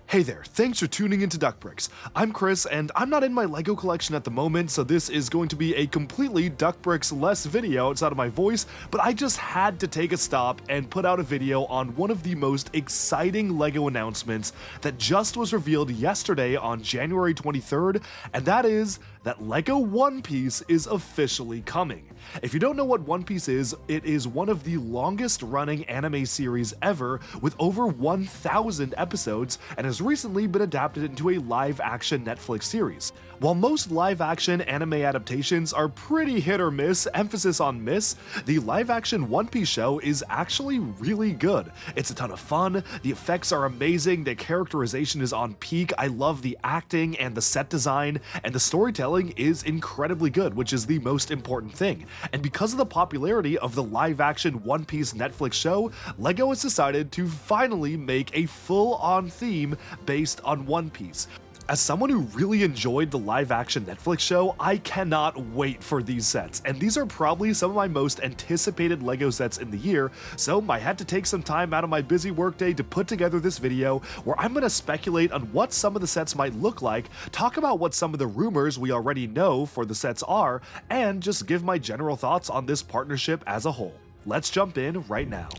Hey there, thanks for tuning into Duckbricks. I'm Chris, and I'm not in my LEGO collection at the moment, so this is going to be a completely Duckbricks-less video outside of my voice, but I just had to take a stop and put out a video on one of the most exciting LEGO announcements that just was revealed yesterday on January 23rd, and that is that LEGO One Piece is officially coming. If you don't know what One Piece is, it is one of the longest running anime series ever with over 1,000 episodes and has recently been adapted into a live-action Netflix series. While most live-action anime adaptations are pretty hit or miss, emphasis on miss, the live-action One Piece show is actually really good. It's a ton of fun, the effects are amazing, the characterization is on peak, I love the acting and the set design, and the storytelling is incredibly good, which is the most important thing. And because of the popularity of the live-action One Piece Netflix show, LEGO has decided to finally make a full-on theme based on One Piece. As someone who really enjoyed the live-action Netflix show, I cannot wait for these sets, and these are probably some of my most anticipated LEGO sets in the year, so I had to take some time out of my busy workday to put together this video where I'm going to speculate on what some of the sets might look like, talk about what some of the rumors we already know for the sets are, and just give my general thoughts on this partnership as a whole. Let's jump in right now.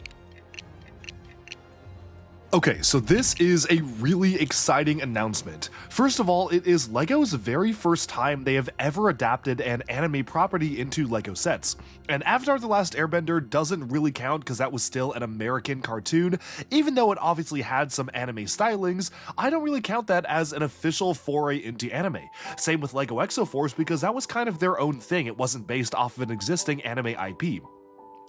Okay, so this is a really exciting announcement. First of all, it is LEGO's very first time they have ever adapted an anime property into LEGO sets. And Avatar: The Last Airbender doesn't really count because that was still an American cartoon, even though it obviously had some anime stylings. I don't really count that as an official foray into anime. Same with LEGO Exoforce because that was kind of their own thing, it wasn't based off of an existing anime IP.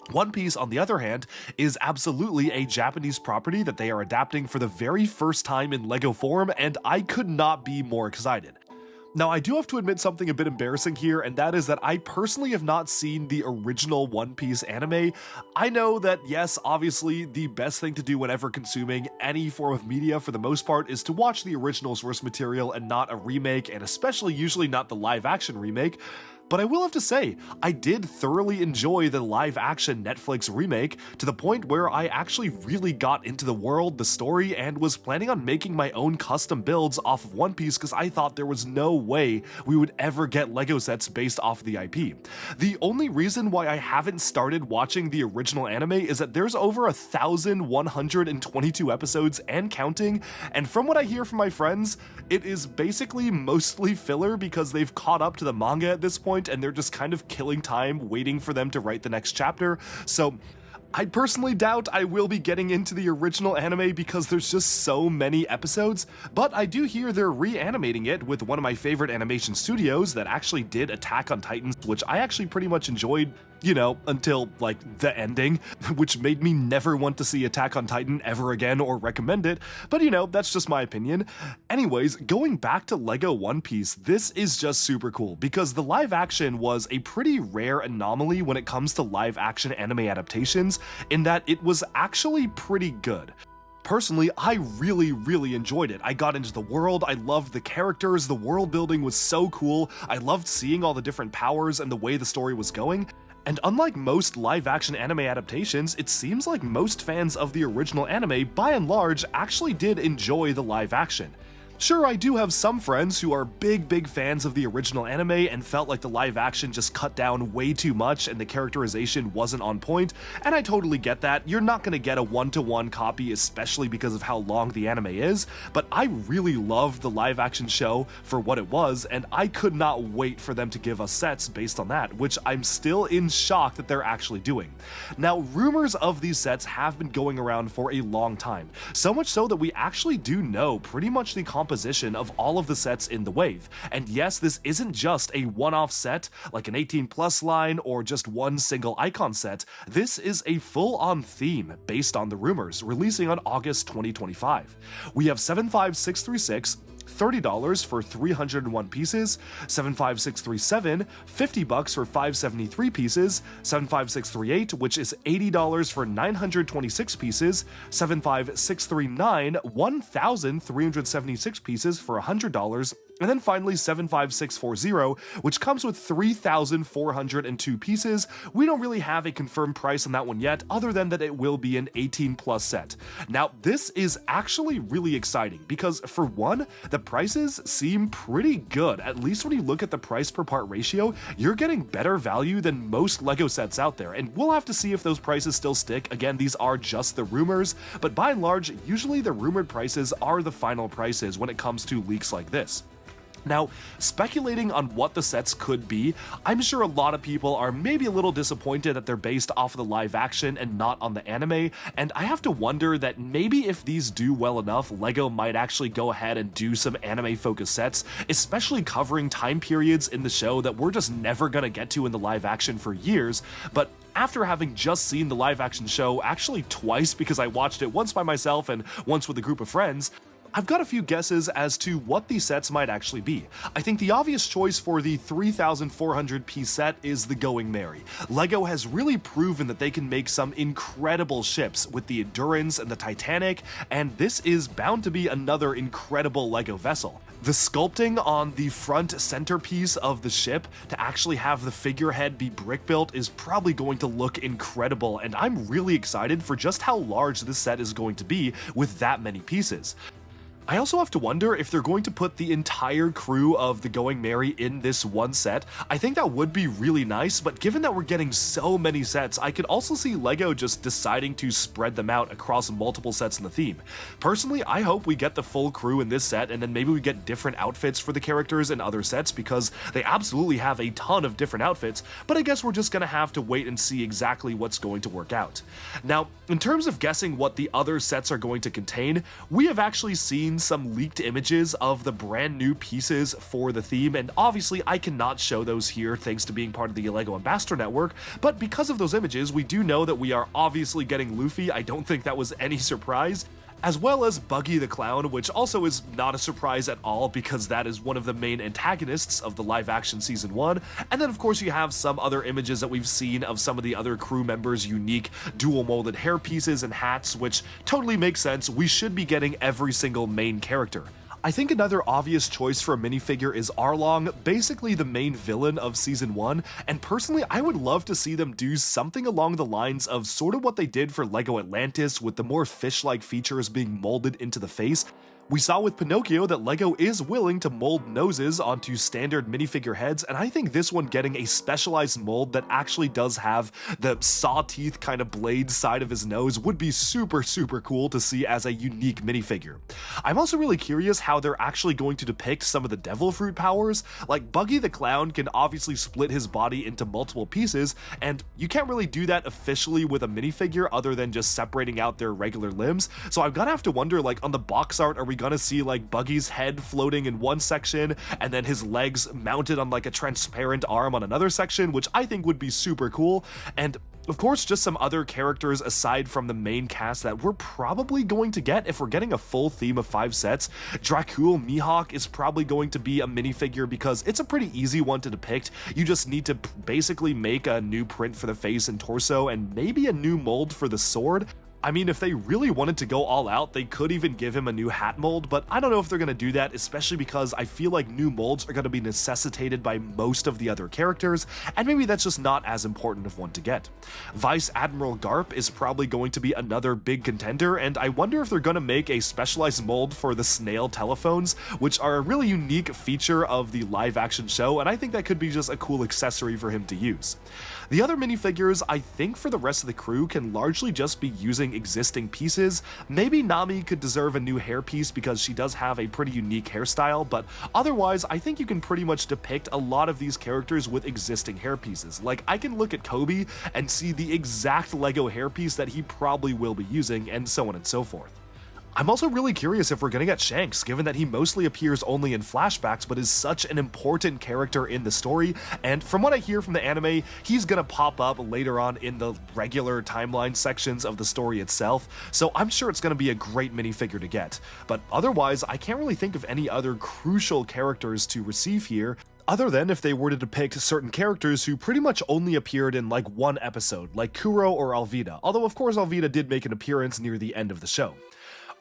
One Piece, on the other hand, is absolutely a Japanese property that they are adapting for the very first time in LEGO form, and I could not be more excited. Now, I do have to admit something a bit embarrassing here, and that is that I personally have not seen the original One Piece anime. I know that, yes, obviously, the best thing to do whenever consuming any form of media, for the most part, is to watch the original source material and not a remake, and especially usually not the live-action remake. But I will have to say, I did thoroughly enjoy the live-action Netflix remake to the point where I actually really got into the world, the story, and was planning on making my own custom builds off of One Piece because I thought there was no way we would ever get LEGO sets based off of the IP. The only reason why I haven't started watching the original anime is that there's over 1,122 episodes and counting, and from what I hear from my friends, it is basically mostly filler because they've caught up to the manga at this point and they're just kind of killing time waiting for them to write the next chapter. So I personally doubt I will be getting into the original anime because there's just so many episodes, but I do hear they're reanimating it with one of my favorite animation studios that actually did Attack on Titan, which I actually pretty much enjoyed, you know, until like the ending, which made me never want to see Attack on Titan ever again or recommend it, but you know, that's just my opinion. Anyways, going back to LEGO One Piece, this is just super cool because the live action was a pretty rare anomaly when it comes to live action anime adaptations, in that it was actually pretty good. Personally, I really enjoyed it. I got into the world, I loved the characters, the world building was so cool, I loved seeing all the different powers and the way the story was going. And unlike most live-action anime adaptations, it seems like most fans of the original anime, by and large, actually did enjoy the live action. Sure, I do have some friends who are big fans of the original anime and felt like the live action just cut down way too much and the characterization wasn't on point, and I totally get that. You're not going to get a one-to-one copy, especially because of how long the anime is, but I really loved the live action show for what it was, and I could not wait for them to give us sets based on that, which I'm still in shock that they're actually doing. Now, rumors of these sets have been going around for a long time, so much so that we actually do know pretty much the composition of all of the sets in the wave. And yes, this isn't just a one-off set like an 18+ line or just one single icon set. This is a full-on theme based on the rumors, releasing on August 2025. We have 75636, $30 for 301 pieces, 75637, $50 for 573 pieces, 75638, which is $80 for 926 pieces, 75639, 1,376 pieces for $100, And then finally 75640, which comes with 3,402 pieces. We don't really have a confirmed price on that one yet, other than that it will be an 18 plus set. Now, this is actually really exciting because for one, the prices seem pretty good. At least when you look at the price per part ratio, you're getting better value than most LEGO sets out there, and we'll have to see if those prices still stick. Again, these are just the rumors, but by and large, usually the rumored prices are the final prices when it comes to leaks like this. Now, speculating on what the sets could be, I'm sure a lot of people are maybe a little disappointed that they're based off of the live action and not on the anime, and I have to wonder that maybe if these do well enough, LEGO might actually go ahead and do some anime-focused sets, especially covering time periods in the show that we're just never gonna get to in the live action for years. But after having just seen the live action show actually twice, because I watched it once by myself and once with a group of friends, I've got a few guesses as to what these sets might actually be. I think the obvious choice for the 3,400 piece set is the Going Merry. LEGO has really proven that they can make some incredible ships with the Endurance and the Titanic, and this is bound to be another incredible LEGO vessel. The sculpting on the front centerpiece of the ship to actually have the figurehead be brick built is probably going to look incredible, and I'm really excited for just how large this set is going to be with that many pieces. I also have to wonder if they're going to put the entire crew of the Going Merry in this one set. I think that would be really nice, but given that we're getting so many sets, I could also see LEGO just deciding to spread them out across multiple sets in the theme. Personally, I hope we get the full crew in this set, and then maybe we get different outfits for the characters in other sets, because they absolutely have a ton of different outfits, but I guess we're just gonna have to wait and see exactly what's going to work out. Now, in terms of guessing what the other sets are going to contain, we have actually seen some leaked images of the brand new pieces for the theme, and obviously I cannot show those here thanks to being part of the LEGO Ambassador Network, but because of those images, we do know that we are obviously getting Luffy. I don't think that was any surprise, as well as Buggy the Clown, which also is not a surprise at all because that is one of the main antagonists of the live action season 1. And then of course you have some other images that we've seen of some of the other crew members' unique dual molded hair pieces and hats, which totally makes sense. We should be getting every single main character. I think another obvious choice for a minifigure is Arlong, basically the main villain of Season 1, and personally I would love to see them do something along the lines of sort of what they did for LEGO Atlantis with the more fish-like features being molded into the face. We saw with Pinocchio that LEGO is willing to mold noses onto standard minifigure heads, and I think this one getting a specialized mold that actually does have the saw teeth kind of blade side of his nose would be super cool to see as a unique minifigure. I'm also really curious how they're actually going to depict some of the devil fruit powers. Like Buggy the Clown can obviously split his body into multiple pieces, and you can't really do that officially with a minifigure other than just separating out their regular limbs. So I'm gonna have to wonder, like on the box art, are we gonna see like Buggy's head floating in one section and then his legs mounted on like a transparent arm on another section, which I think would be super cool. And of course, just some other characters aside from the main cast that we're probably going to get if we're getting a full theme of 5 sets. Dracul Mihawk is probably going to be a minifigure because it's a pretty easy one to depict. You just need to basically make a new print for the face and torso and maybe a new mold for the sword. I mean, if they really wanted to go all out, they could even give him a new hat mold, but I don't know if they're going to do that, especially because I feel like new molds are going to be necessitated by most of the other characters, and maybe that's just not as important of one to get. Vice Admiral Garp is probably going to be another big contender, and I wonder if they're going to make a specialized mold for the snail telephones, which are a really unique feature of the live action show, and I think that could be just a cool accessory for him to use. The other minifigures, I think for the rest of the crew, can largely just be using existing pieces. Maybe Nami could deserve a new hairpiece because she does have a pretty unique hairstyle, but otherwise I think you can pretty much depict a lot of these characters with existing hairpieces. Like, I can look at Kobe and see the exact LEGO hairpiece that he probably will be using, and so on and so forth. I'm also really curious if we're gonna get Shanks, given that he mostly appears only in flashbacks but is such an important character in the story, and from what I hear from the anime, he's gonna pop up later on in the regular timeline sections of the story itself, so I'm sure it's gonna be a great minifigure to get. But otherwise, I can't really think of any other crucial characters to receive here, other than if they were to depict certain characters who pretty much only appeared in like one episode, like Kuro or Alvida, although of course Alvida did make an appearance near the end of the show.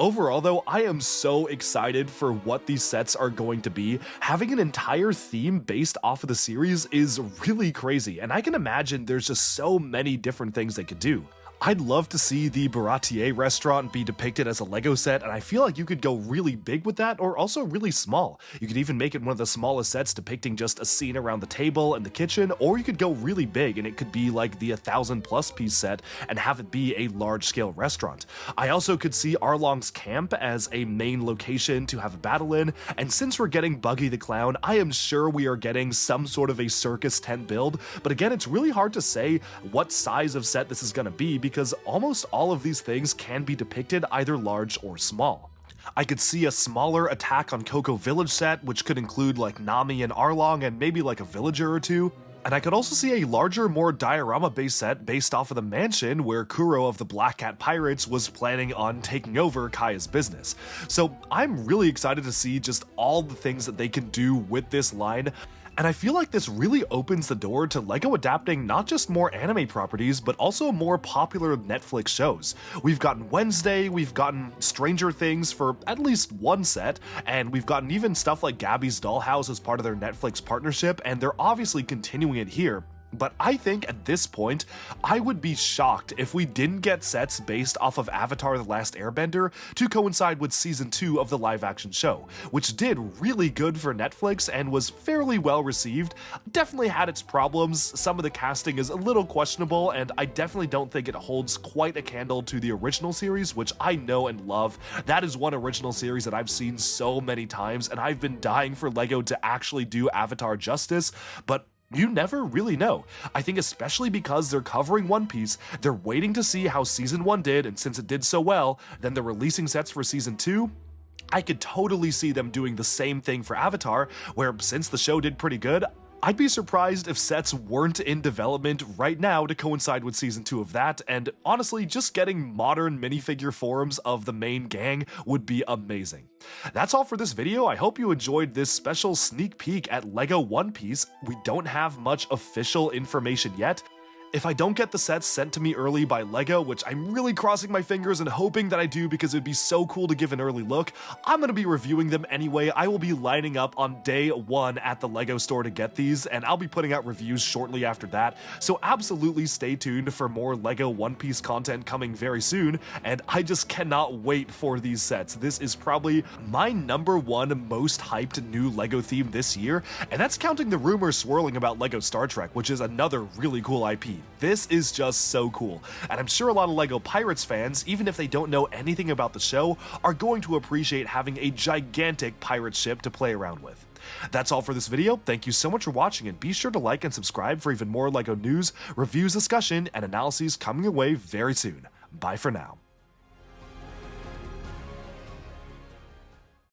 Overall though, I am so excited for what these sets are going to be. Having an entire theme based off of the series is really crazy, and I can imagine there's just so many different things they could do. I'd love to see the Baratier restaurant be depicted as a Lego set, and I feel like you could go really big with that, or also really small. You could even make it one of the smallest sets depicting just a scene around the table and the kitchen, or you could go really big and it could be like the 1,000+ piece set and have it be a large-scale restaurant. I also could see Arlong's camp as a main location to have a battle in, and since we're getting Buggy the Clown, I am sure we are getting some sort of a circus tent build, but again, it's really hard to say what size of set this is going to be because almost all of these things can be depicted either large or small. I could see a smaller Attack on Coco Village set, which could include like Nami and Arlong and maybe like a villager or two. And I could also see a larger, more diorama-based set based off of the mansion where Kuro of the Black Cat Pirates was planning on taking over Kaya's business. So I'm really excited to see just all the things that they can do with this line. And I feel like this really opens the door to LEGO adapting not just more anime properties, but also more popular Netflix shows. We've gotten Wednesday, we've gotten Stranger Things for at least one set, and we've gotten even stuff like Gabby's Dollhouse as part of their Netflix partnership, and they're obviously continuing it here. But I think at this point, I would be shocked if we didn't get sets based off of Avatar: The Last Airbender to coincide with season 2 of the live-action show, which did really good for Netflix and was fairly well received. Definitely had its problems, some of the casting is a little questionable, and I definitely don't think it holds quite a candle to the original series, which I know and love. That is one original series that I've seen so many times, and I've been dying for LEGO to actually do Avatar justice, but you never really know. I think especially because they're covering One Piece, they're waiting to see how season 1 did, and since it did so well, then they're releasing sets for season 2. I could totally see them doing the same thing for Avatar, where since the show did pretty good, I'd be surprised if sets weren't in development right now to coincide with season 2 of that, and honestly, just getting modern minifigure forms of the main gang would be amazing. That's all for this video. I hope you enjoyed this special sneak peek at LEGO One Piece. We don't have much official information yet. If I don't get the sets sent to me early by LEGO, which I'm really crossing my fingers and hoping that I do because it'd be so cool to give an early look, I'm going to be reviewing them anyway. I will be lining up on day 1 at the LEGO store to get these, and I'll be putting out reviews shortly after that, so absolutely stay tuned for more LEGO One Piece content coming very soon, and I just cannot wait for these sets. This is probably my #1 most hyped new LEGO theme this year, and that's counting the rumors swirling about LEGO Star Trek, which is another really cool IP. This is just so cool, and I'm sure a lot of LEGO Pirates fans, even if they don't know anything about the show, are going to appreciate having a gigantic pirate ship to play around with. That's all for this video. Thank you so much for watching, and be sure to like and subscribe for even more LEGO news, reviews, discussion, and analyses coming your way very soon. Bye for now.